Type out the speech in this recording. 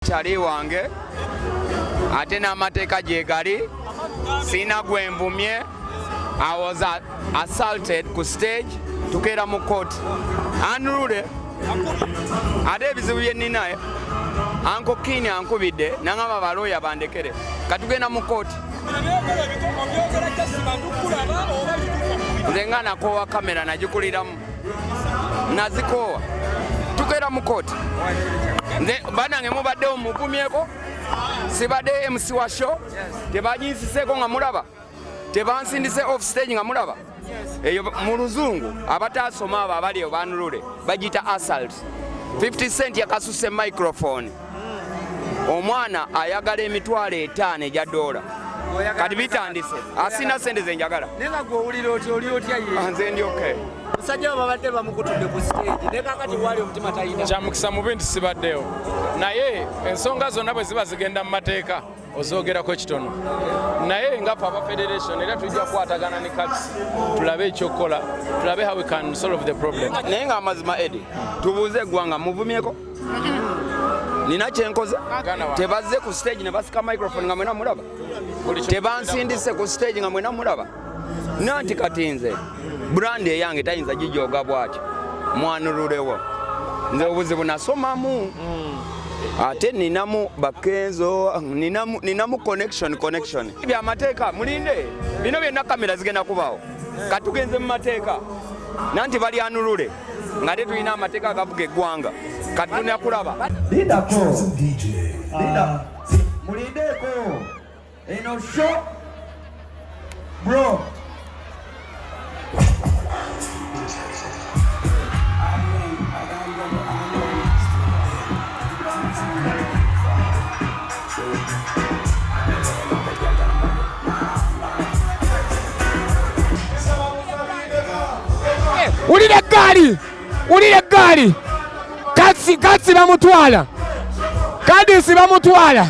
Chali wange ate n'amateeka gye gali sina gwe mbumye. I was assaulted ku stage tukeera mu court unruly ate ebizibu bye nnina Uncle Kini ankubidde n'angamba balooya bandekere katugenda mu court nze nga nakoowa kamera nagikuliramu nazikoowa tukeera mu court nze banange mubaddewo mugumyeko sibadde MC wa show tebanyiisiseeko nga mulaba tebansindise off stage nga mulaba eyo mu luzungu abataasoma abo abali banulule bagita assault. 50 cent yakasuse microphone omwana ayagala emitwalo 5 egya dola kati bitandise asina sente zenjagala nenga gwe owulira otya ye nze ndi okay musajja babadde bamukutudde ku stage ne kakati wali omutima talina kyamukisa mu bintu sibaddeyo naye ensonga zonna bwe ziba zigenda mu mateeka ozoogerako kitono naye nga aba federation era tujja kukwatagana ne CACS tulabe ekyokukola tulabe how we can solve the problem. Naye nga amazima Eddy tubuuze eggwanga muvumyeko nina kyenkoze tebazze ku stage ne basika microphone nga mwena mulaba tebansindise ku stage nga mwena mulaba nanti kati nze brand eyange tayinza gijooga bwatyo mwanululewo nze obuzibu nasomamu ate ninamu bakenzo ninamu connection byamateeka mulinde bino byonna kamera zigenda kubaawo katugenze mu mateeka nanti bali anulule nga te tulina amateeka agavuga eggwanga kati tulina kulaba mulindeko eno show bro ulile gali katsi bamutwala kadisi bamutwala